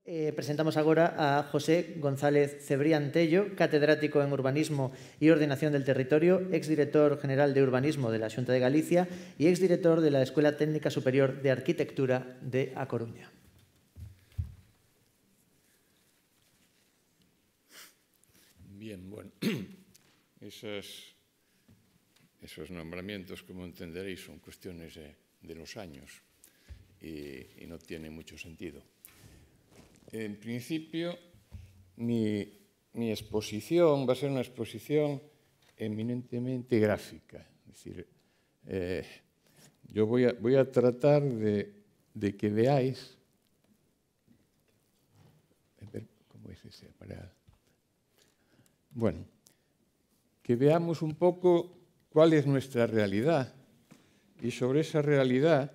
Presentamos agora a José González Cebrián Tello, catedrático en Urbanismo e Ordenación del Territorio, exdirector general de Urbanismo de la Xunta de Galicia e exdirector de la Escuela Técnica Superior de Arquitectura de A Coruña. Bien, bueno, esos nombramientos, como entenderéis, son cuestiones de los años y no tienen mucho sentido. En principio, mi exposición va a ser una exposición eminentemente gráfica. Es decir, yo voy a tratar de que veáis... A ver, ¿cómo es ese aparato? Bueno, que veamos un poco cuál es nuestra realidad y sobre esa realidad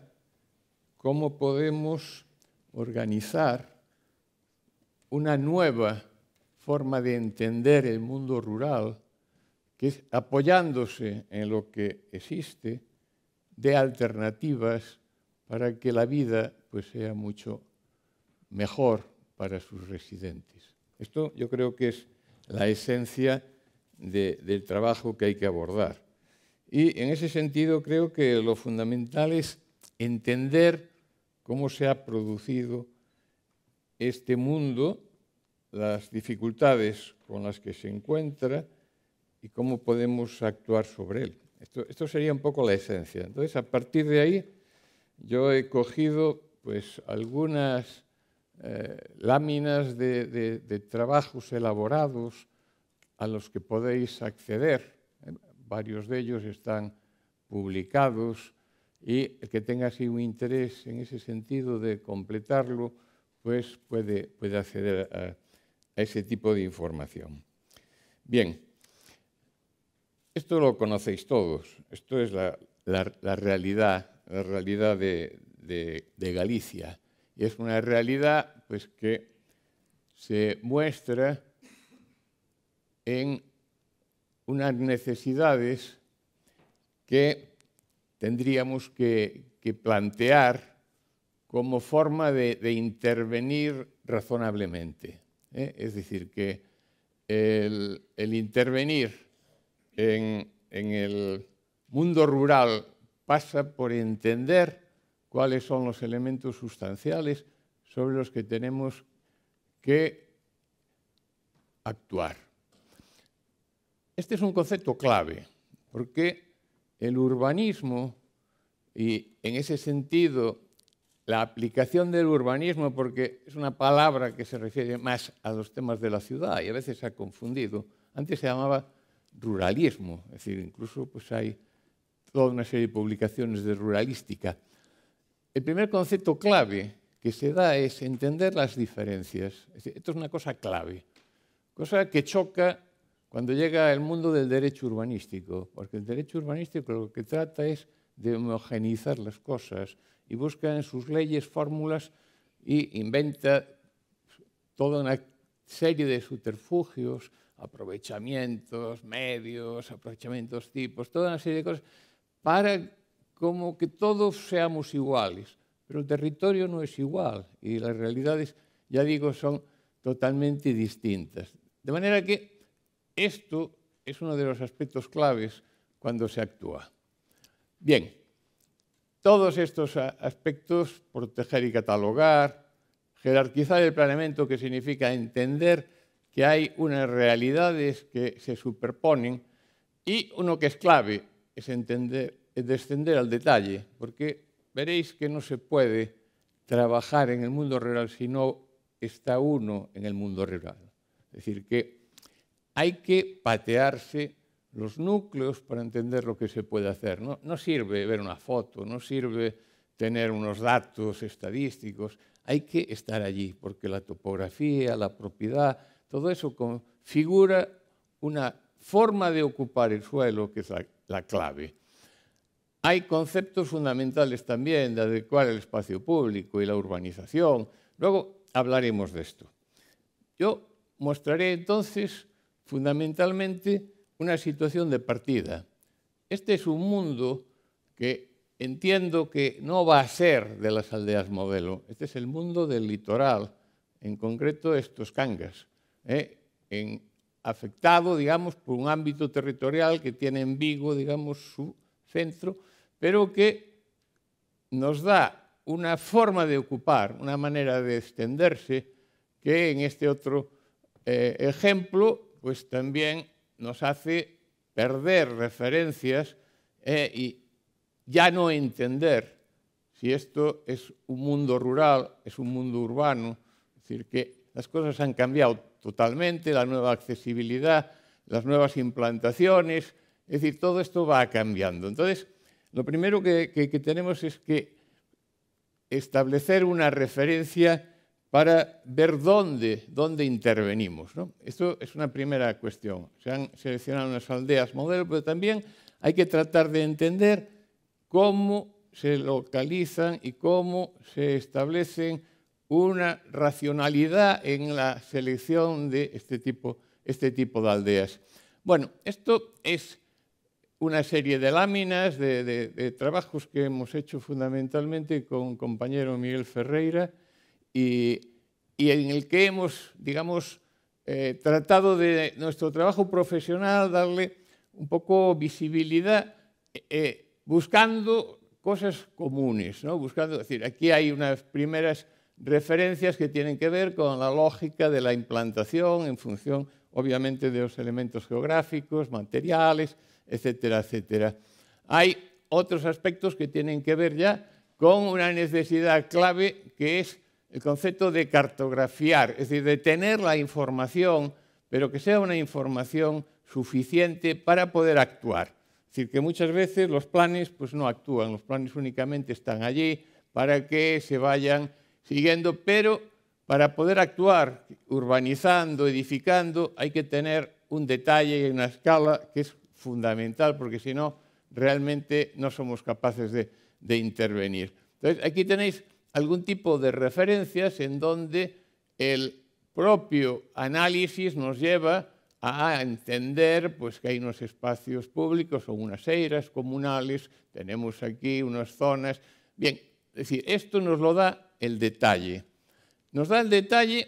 cómo podemos organizar una nueva forma de entender el mundo rural, que es apoyándose en lo que existe de alternativas para que la vida pues, sea mucho mejor para sus residentes. Esto yo creo que es la esencia del trabajo que hay que abordar. Y en ese sentido creo que lo fundamental es entender cómo se ha producido este mundo, las dificultades con las que se encuentra y cómo podemos actuar sobre él. Esto sería un poco la esencia. Entonces, a partir de ahí, yo he cogido pues, algunas láminas de trabajos elaborados a los que podéis acceder. Varios de ellos están publicados y el que tenga así un interés en ese sentido de completarlo, pues puede acceder a ese tipo de información. Bien, esto lo conocéis todos. Esto es la realidad de Galicia. Y es una realidad pues, que se muestra en unas necesidades que tendríamos que plantear como forma de intervenir razonablemente. Es decir, que el intervenir en el mundo rural pasa por entender cuáles son los elementos sustanciales sobre los que tenemos que actuar. Este es un concepto clave, porque el urbanismo, y en ese sentido la aplicación del urbanismo, porque es una palabra que se refiere más a los temas de la ciudad y a veces se ha confundido. Antes se llamaba ruralismo, es decir, incluso pues, hay toda una serie de publicaciones de ruralística. El primer concepto clave que se da es entender las diferencias. Es decir, esto es una cosa clave, cosa que choca cuando llega el mundo del derecho urbanístico, porque el derecho urbanístico lo que trata es de homogeneizar las cosas y busca en sus leyes fórmulas y inventa toda una serie de subterfugios, aprovechamientos, medios, aprovechamientos tipos, toda una serie de cosas para como que todos seamos iguales. Pero el territorio no es igual y las realidades, ya digo, son totalmente distintas. De manera que esto es uno de los aspectos claves cuando se actúa. Bien, todos estos aspectos, proteger y catalogar, jerarquizar el planeamiento, que significa entender que hay unas realidades que se superponen, y uno que es clave es descender al detalle, porque veréis que no se puede trabajar en el mundo rural si no está uno en el mundo rural. Es decir, que hay que patearse los núcleos para entender lo que se puede hacer. No sirve ver una foto, no sirve tener unos datos estadísticos. Hay que estar allí, porque la topografía, la propiedad, todo eso configura una forma de ocupar el suelo que es la clave. Hay conceptos fundamentales también de adecuar el espacio público y la urbanización. Luego hablaremos de esto. Yo mostraré entonces fundamentalmente una situación de partida. Este es un mundo que entiendo que no va a ser de las aldeas modelo. Este es el mundo del litoral en concreto estos Cangas, afectado, digamos, por un ámbito territorial que tiene en Vigo, digamos, su centro, pero que nos da una forma de ocupar, una manera de extenderse, que en este otro ejemplo, pues también nos hace perder referencias y ya no entender si esto es un mundo rural, es un mundo urbano. Es decir, que las cosas han cambiado totalmente, la nueva accesibilidad, las nuevas implantaciones, es decir, todo esto va cambiando. Entonces, lo primero que tenemos es que establecer una referencia para ver dónde intervenimos, ¿no? Esto es una primera cuestión. Se han seleccionado unas aldeas modelo, pero también hay que tratar de entender cómo se localizan y cómo se establecen una racionalidad en la selección de este tipo de aldeas. Bueno, esto es una serie de láminas, de trabajos que hemos hecho fundamentalmente con un compañero Miguel Ferreira y en el que hemos, digamos, tratado de nuestro trabajo profesional darle un poco visibilidad buscando cosas comunes, ¿no? Buscando, es decir, aquí hay unas primeras referencias que tienen que ver con la lógica de la implantación en función, obviamente, de los elementos geográficos, materiales, etcétera, etcétera. Hay otros aspectos que tienen que ver ya con una necesidad clave que es el concepto de cartografiar, es decir, de tener la información, pero que sea una información suficiente para poder actuar. Es decir, que muchas veces los planes pues, no actúan, los planes únicamente están allí para que se vayan siguiendo, pero para poder actuar urbanizando, edificando, hay que tener un detalle y una escala que es fundamental, porque si no, realmente no somos capaces de intervenir. Entonces, aquí tenéis algún tipo de referencias en donde el propio análisis nos lleva a entender pues, que hay unos espacios públicos o unas eiras comunales, tenemos aquí unas zonas. Bien, es decir, esto nos lo da el detalle. Nos da el detalle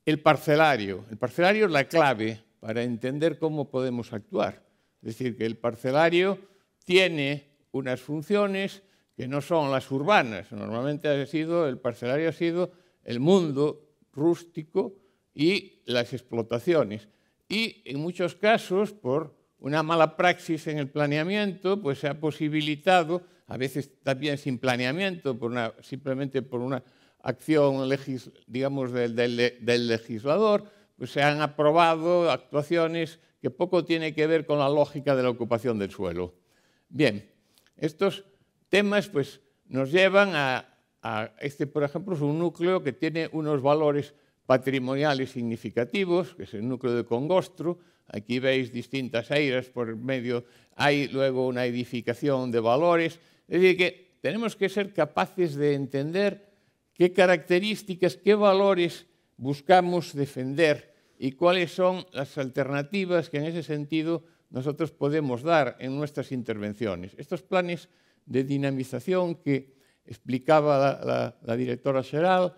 el parcelario. El parcelario es la clave para entender cómo podemos actuar. Es decir, que el parcelario tiene unas funciones que no son las urbanas. Normalmente el parcelario ha sido el mundo rústico y las explotaciones. Y en muchos casos, por una mala praxis en el planeamiento, pues se ha posibilitado, a veces también sin planeamiento, simplemente por una acción, digamos, del legislador, pues se han aprobado actuaciones que poco tienen que ver con la lógica de la ocupación del suelo. Bien, estos temas pues, nos llevan a este, por ejemplo, es un núcleo que tiene unos valores patrimoniales significativos, que es el núcleo de Congostro. Aquí veis distintas eiras por medio, hay luego una edificación de valores. Es decir, que tenemos que ser capaces de entender qué características, qué valores buscamos defender y cuáles son las alternativas que en ese sentido nosotros podemos dar en nuestras intervenciones. Estos planes de dinamización que explicaba la directora Xeral,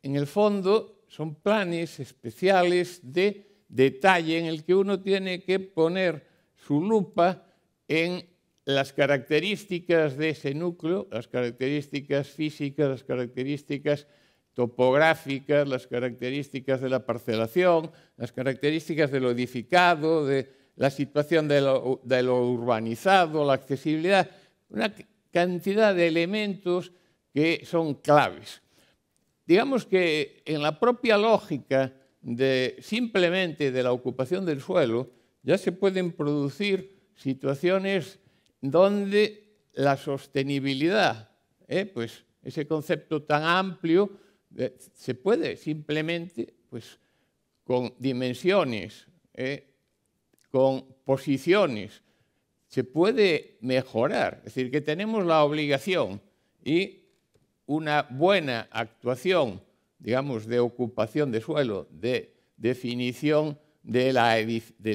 en el fondo son planes especiales de detalle en el que uno tiene que poner su lupa en las características de ese núcleo, las características físicas, las características topográficas, las características de la parcelación, las características de lo edificado, de la situación de lo urbanizado, la accesibilidad, una cantidad de elementos que son claves. Digamos que en la propia lógica simplemente de la ocupación del suelo ya se pueden producir situaciones donde la sostenibilidad, pues ese concepto tan amplio, se puede simplemente pues, con dimensiones, con posiciones, se puede mejorar. Es decir, que tenemos la obligación y una buena actuación, digamos, de ocupación de suelo, de definición del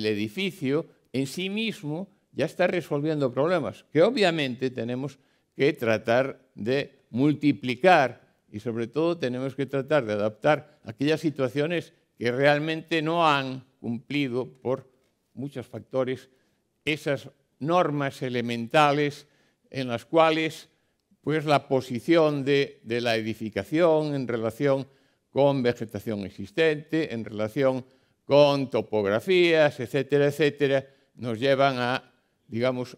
edificio, en sí mismo ya está resolviendo problemas que obviamente tenemos que tratar de multiplicar y sobre todo tenemos que tratar de adaptar aquellas situaciones que realmente no han cumplido por muchos factores esas normas elementales en las cuales pues, la posición de la edificación en relación con vegetación existente, en relación con topografías, etcétera, etcétera, nos llevan a, digamos,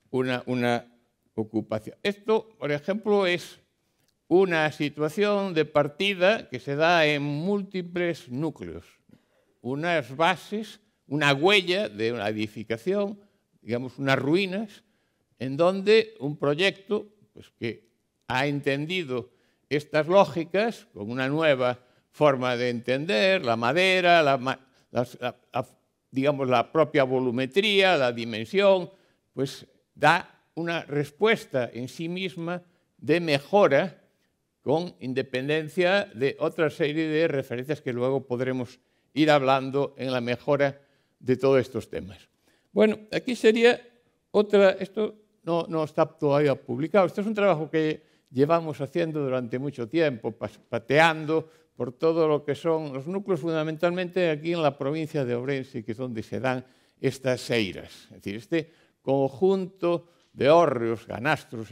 una ocupación. Esto, por ejemplo, es una situación de partida que se da en múltiples núcleos. Unas bases, una huella de una edificación, digamos, unas ruinas, en donde un proyecto pues, que ha entendido estas lógicas con una nueva forma de entender, la madera, digamos, la propia volumetría, la dimensión, pues da una respuesta en sí misma de mejora con independencia de otra serie de referencias que luego podremos ir hablando en la mejora de todos estos temas. Bueno, aquí sería otra, esto no está todavía publicado, esto es un trabajo que llevamos haciendo durante mucho tiempo, pateando por todo lo que son los núcleos, fundamentalmente aquí en la provincia de Ourense, que es donde se dan estas eiras, es decir, este conjunto de hórreos, ganastros,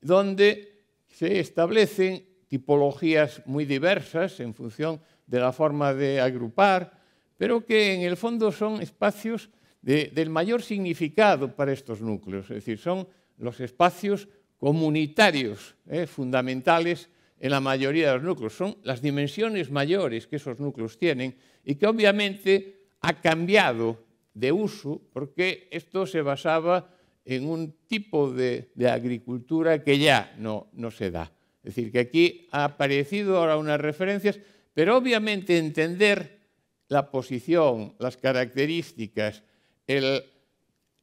donde se establecen tipologías muy diversas en función de la forma de agrupar, pero que en el fondo son espacios del mayor significado para estos núcleos, es decir, son los espacios comunitarios fundamentales en la mayoría de los núcleos. Son las dimensiones mayores que esos núcleos tienen y que obviamente ha cambiado de uso porque esto se basaba en un tipo de agricultura que ya no se da. Es decir, que aquí ha aparecido ahora unas referencias, pero obviamente entender la posición, las características, el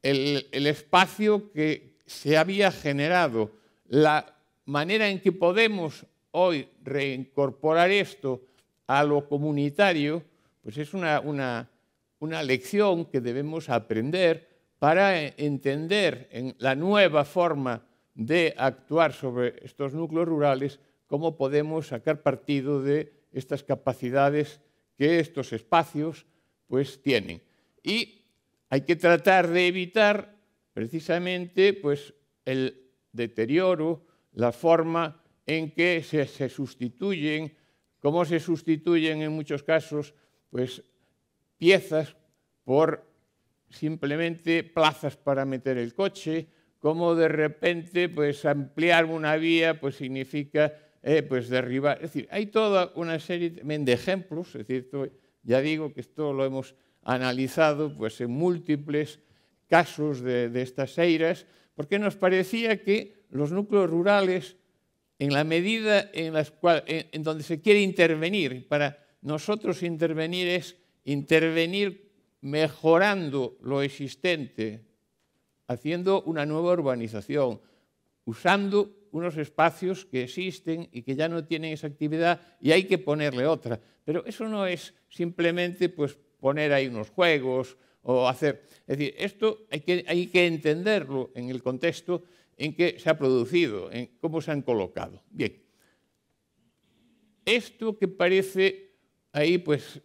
espacio que se había generado, la manera en que podemos hoy reincorporar esto a lo comunitario, pues es una lección que debemos aprender para entender en la nueva forma de actuar sobre estos núcleos rurales cómo podemos sacar partido de estas capacidades que estos espacios pues, tienen. Y hay que tratar de evitar precisamente pues, el deterioro, la forma en que se sustituyen, cómo se sustituyen en muchos casos pues, piezas por simplemente plazas para meter el coche, cómo de repente pues, ampliar una vía pues, significa pues, derribar. Es decir, hay toda una serie también de ejemplos, es decir, ya digo que esto lo hemos analizado pues, en múltiples casos de estas eiras, porque nos parecía que los núcleos rurales, en la medida en donde se quiere intervenir, para nosotros intervenir es intervenir mejorando lo existente, haciendo una nueva urbanización, usando unos espacios que existen y que ya no tienen esa actividad y hay que ponerle otra. Pero eso no es simplemente pues, poner ahí unos juegos o hacer... Es decir, esto hay que entenderlo en el contexto en que se ha producido, en cómo se han colocado. Bien, esto que parece ahí pues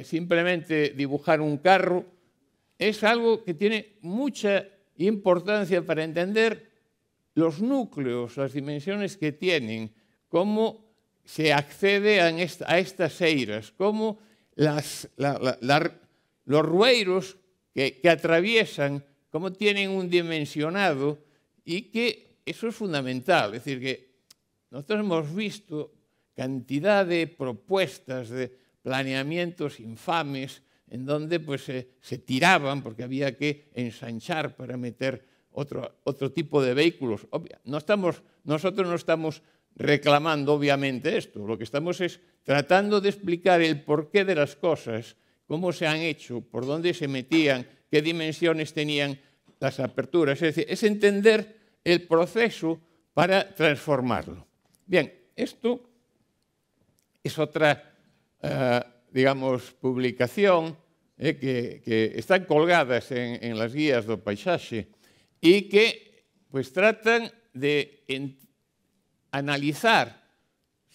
simplemente dibujar un carro es algo que tiene mucha importancia para entender los núcleos, las dimensiones que tienen, cómo se accede a estas eiras, cómo los rueiros que atraviesan, cómo tienen un dimensionado y que eso es fundamental. Es decir, que nosotros hemos visto cantidad de propuestas de planeamientos infames en donde pues, se tiraban porque había que ensanchar para meter otro tipo de vehículos. Nosotros no estamos reclamando obviamente esto, lo que estamos es tratando de explicar el porqué de las cosas, cómo se han hecho, por dónde se metían, qué dimensiones tenían las aperturas. Es decir, es entender el proceso para transformarlo. Bien, esto es otra, digamos, publicación que están colgadas en las guías do paisaxe y que pues, tratan de analizar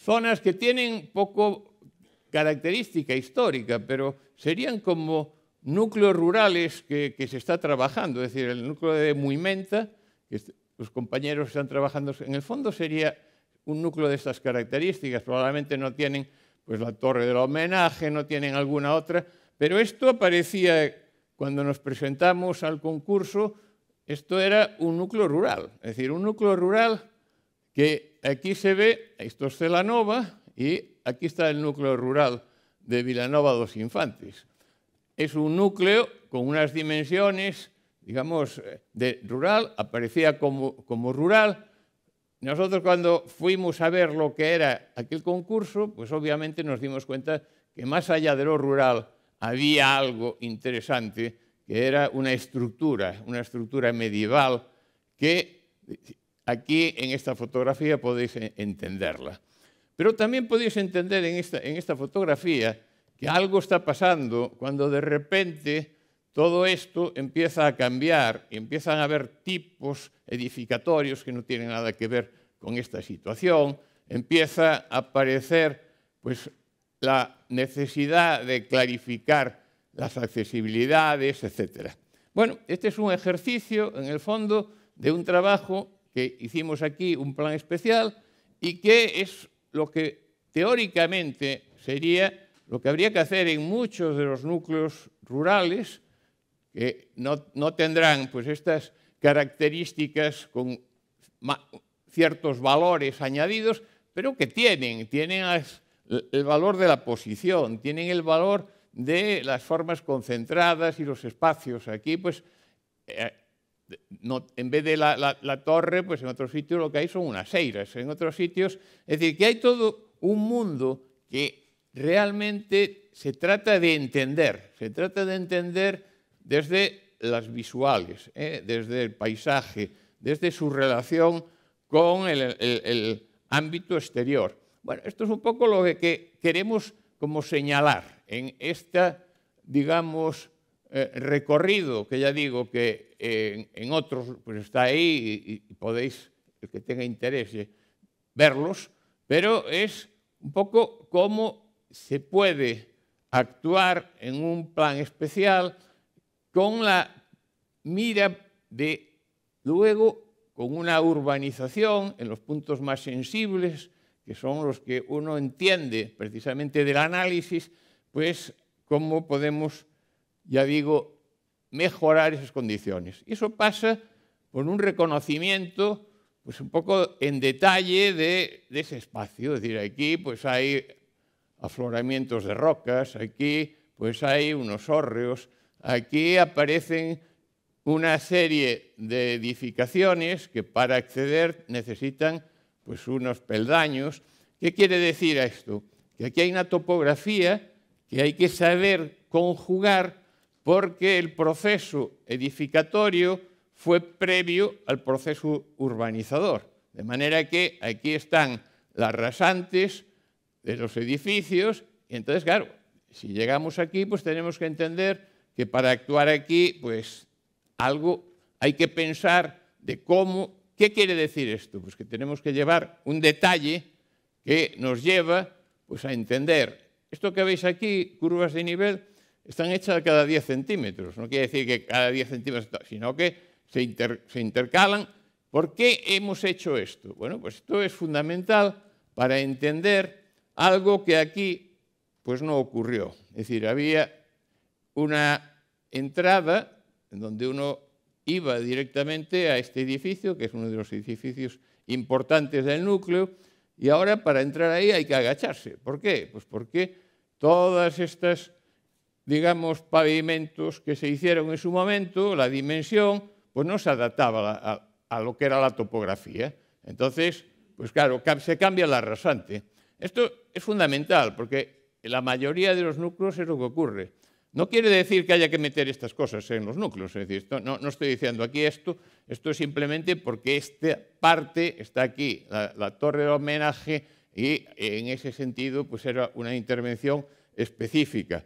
zonas que tienen poco característica histórica, pero serían como núcleos rurales que se está trabajando. Es decir, el núcleo de Muimenta, que los compañeros están trabajando, en el fondo sería un núcleo de estas características. Probablemente no tienen pues, la torre del homenaje, no tienen alguna otra, pero esto aparecía cuando nos presentamos al concurso, esto era un núcleo rural. Es decir, un núcleo rural que aquí se ve, esto es Celanova, y aquí está el núcleo rural de Vilanova dos Infantes. Es un núcleo con unas dimensiones, digamos, de rural, aparecía como rural. Nosotros cuando fuimos a ver lo que era aquel concurso, pues obviamente nos dimos cuenta que más allá de lo rural había algo interesante, que era una estructura medieval que aquí en esta fotografía podéis entenderla. Pero también podéis entender en esta fotografía que algo está pasando cuando de repente todo esto empieza a cambiar y empiezan a haber tipos edificatorios que no tienen nada que ver con esta situación, empieza a aparecer pues, la necesidad de clarificar las accesibilidades, etc. Bueno, este es un ejercicio, en el fondo, de un trabajo que hicimos aquí, un plan especial, y que es lo que teóricamente sería lo que habría que hacer en muchos de los núcleos rurales, que no tendrán pues, estas características con ciertos valores añadidos, pero que tienen el valor de la posición, tienen el valor de las formas concentradas y los espacios. Aquí, pues, en vez de la torre, pues en otros sitios lo que hay son unas eiras, en otros sitios. Es decir, que hay todo un mundo que realmente se trata de entender desde las visuales, desde el paisaje, desde su relación con el ámbito exterior. Bueno, esto es un poco lo que queremos como señalar en este, digamos, recorrido, que ya digo que en otros pues está ahí y podéis, el que tenga interés, verlos, pero es un poco cómo se puede actuar en un plan especial con la mira de, luego, con una urbanización en los puntos más sensibles, que son los que uno entiende precisamente del análisis, pues cómo podemos, ya digo, mejorar esas condiciones. Y eso pasa por un reconocimiento pues un poco en detalle de ese espacio. Es decir, aquí pues hay afloramientos de rocas, aquí pues hay unos hórreos, aquí aparecen una serie de edificaciones que para acceder necesitan pues unos peldaños. ¿Qué quiere decir esto? Que aquí hay una topografía que hay que saber conjugar porque el proceso edificatorio fue previo al proceso urbanizador. De manera que aquí están las rasantes de los edificios y entonces, claro, si llegamos aquí, pues tenemos que entender que para actuar aquí, pues algo hay que pensar de cómo. ¿Qué quiere decir esto? Pues que tenemos que llevar un detalle que nos lleva pues, a entender. Esto que veis aquí, curvas de nivel, están hechas cada 10 centímetros. No quiere decir que cada 10 centímetros, sino que se intercalan. ¿Por qué hemos hecho esto? Bueno, pues esto es fundamental para entender algo que aquí pues, no ocurrió. Es decir, había una entrada en donde uno iba directamente a este edificio, que es uno de los edificios importantes del núcleo, y ahora para entrar ahí hay que agacharse. ¿Por qué? Pues porque todas estas, digamos, pavimentos que se hicieron en su momento, la dimensión, pues no se adaptaba a lo que era la topografía. Entonces, pues claro, se cambia la rasante. Esto es fundamental, porque la mayoría de los núcleos es lo que ocurre. No quiere decir que haya que meter estas cosas en los núcleos, es decir, no estoy diciendo aquí esto es simplemente porque esta parte está aquí, la torre de homenaje, y en ese sentido pues era una intervención específica.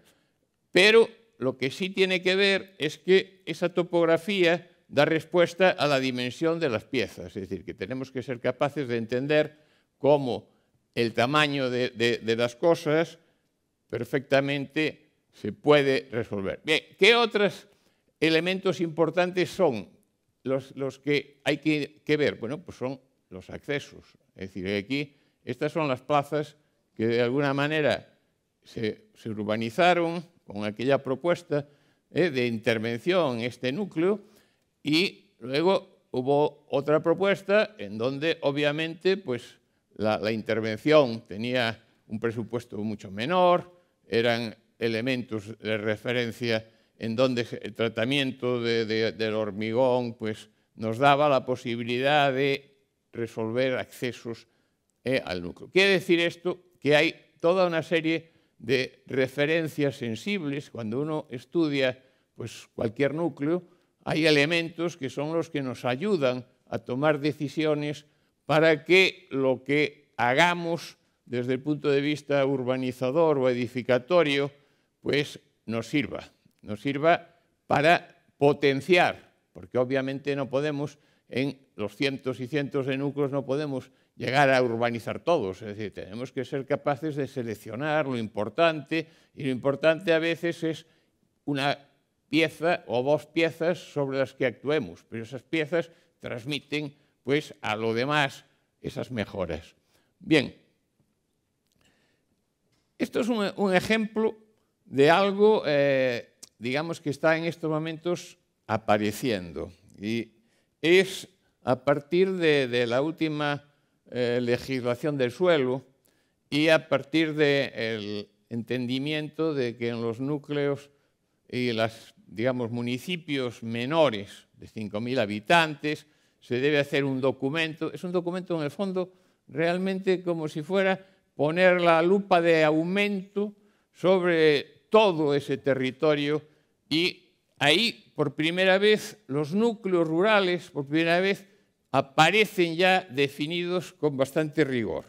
Pero lo que sí tiene que ver es que esa topografía da respuesta a la dimensión de las piezas, es decir, que tenemos que ser capaces de entender cómo el tamaño de las cosas perfectamente se puede resolver. Bien, ¿qué otros elementos importantes son los que hay que ver? Bueno, pues son los accesos. Es decir, aquí estas son las plazas que de alguna manera se urbanizaron con aquella propuesta de intervención en este núcleo, y luego hubo otra propuesta en donde obviamente pues, la intervención tenía un presupuesto mucho menor, eran elementos de referencia en donde el tratamiento del hormigón pues, nos daba la posibilidad de resolver accesos al núcleo. Quiere decir esto que hay toda una serie de referencias sensibles. Cuando uno estudia pues, cualquier núcleo, hay elementos que son los que nos ayudan a tomar decisiones para que lo que hagamos desde el punto de vista urbanizador o edificatorio pues, nos sirva para potenciar, porque obviamente no podemos, en los cientos y cientos de núcleos, no podemos llegar a urbanizar todos. Es decir, tenemos que ser capaces de seleccionar lo importante, y lo importante a veces es una pieza o dos piezas sobre las que actuemos, pero esas piezas transmiten pues, a lo demás esas mejoras. Bien, esto es un ejemplo de algo, digamos, que está en estos momentos apareciendo, y es a partir de la última legislación del suelo y a partir del entendimiento de que en los núcleos y los, digamos, municipios menores de 5.000 habitantes se debe hacer un documento. Es un documento, en el fondo, realmente como si fuera poner la lupa de aumento sobre todo ese territorio, y ahí, por primera vez, los núcleos rurales, por primera vez, aparecen ya definidos con bastante rigor,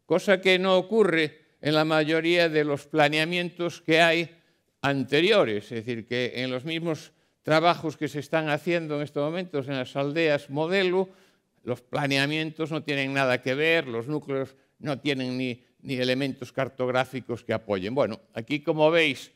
cosa que no ocurre en la mayoría de los planeamientos que hay anteriores. Es decir, que en los mismos trabajos que se están haciendo en estos momentos en las aldeas modelo, los planeamientos no tienen nada que ver, los núcleos no tienen ni elementos cartográficos que apoyen. Bueno, aquí, como veis,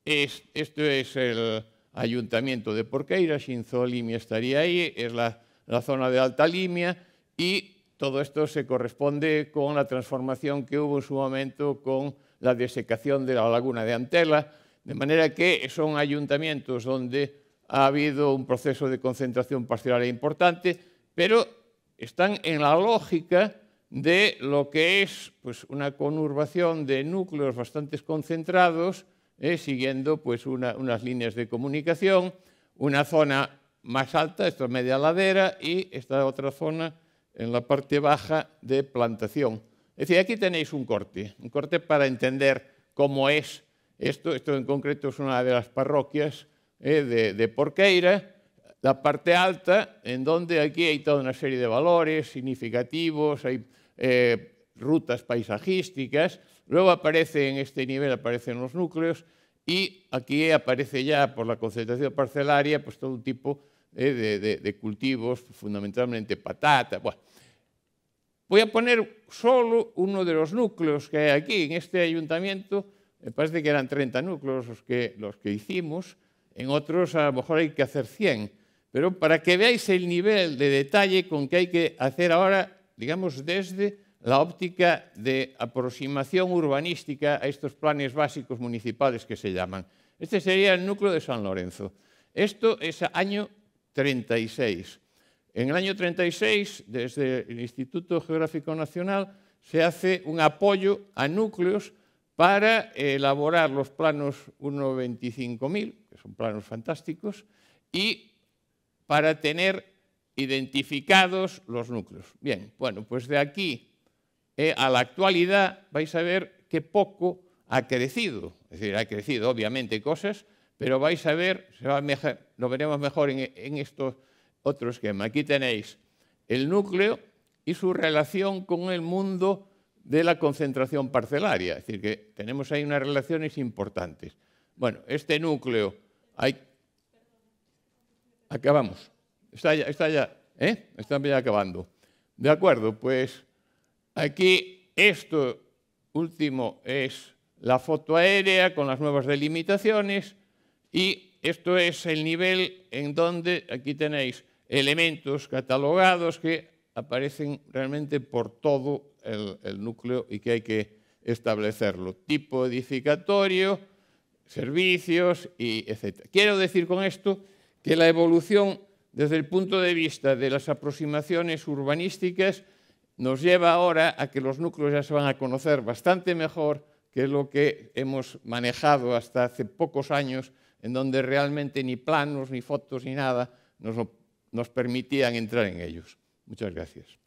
esto es el ayuntamiento de Porqueira, Xinzo Limia estaría ahí, es la zona de Alta Limia, y todo esto se corresponde con la transformación que hubo en su momento con la desecación de la laguna de Antela, de manera que son ayuntamientos donde ha habido un proceso de concentración parcelaria importante, pero están en la lógica de lo que es pues, una conurbación de núcleos bastante concentrados, siguiendo pues, unas líneas de comunicación, una zona más alta, esta media ladera, y esta otra zona en la parte baja de plantación. Es decir, aquí tenéis un corte para entender cómo es esto. Esto en concreto es una de las parroquias de Porqueira, la parte alta, en donde aquí hay toda una serie de valores significativos, hay rutas paisajísticas, luego aparece en este nivel, aparecen los núcleos, y aquí aparece ya por la concentración parcelaria pues todo un tipo de cultivos, fundamentalmente patata. Bueno, voy a poner solo uno de los núcleos que hay aquí. En este ayuntamiento me parece que eran 30 núcleos los que hicimos, en otros a lo mejor hay que hacer 100, pero para que veáis el nivel de detalle con que hay que hacer ahora, digamos, desde la óptica de aproximación urbanística a estos planes básicos municipales que se llaman. Este sería el núcleo de San Lorenzo. Esto es año 36. En el año 36, desde el Instituto Geográfico Nacional, se hace un apoyo a núcleos para elaborar los planos 1.25.000, que son planos fantásticos, y para tener identificados los núcleos. Bien, bueno, pues de aquí a la actualidad vais a ver que poco ha crecido. Es decir, ha crecido obviamente cosas, pero vais a ver, lo veremos mejor en este otro esquema. Aquí tenéis el núcleo y su relación con el mundo de la concentración parcelaria. Es decir, que tenemos ahí unas relaciones importantes. Bueno, este núcleo, acabamos. Está ya acabando. De acuerdo, pues aquí esto último es la foto aérea con las nuevas delimitaciones y esto es el nivel en donde aquí tenéis elementos catalogados que aparecen realmente por todo el núcleo y que hay que establecerlo. Tipo edificatorio, servicios, y etc. Quiero decir con esto que la evolución desde el punto de vista de las aproximaciones urbanísticas nos lleva ahora a que los núcleos ya se van a conocer bastante mejor que lo que hemos manejado hasta hace pocos años, en donde realmente ni planos, ni fotos, ni nada nos permitían entrar en ellos. Muchas gracias.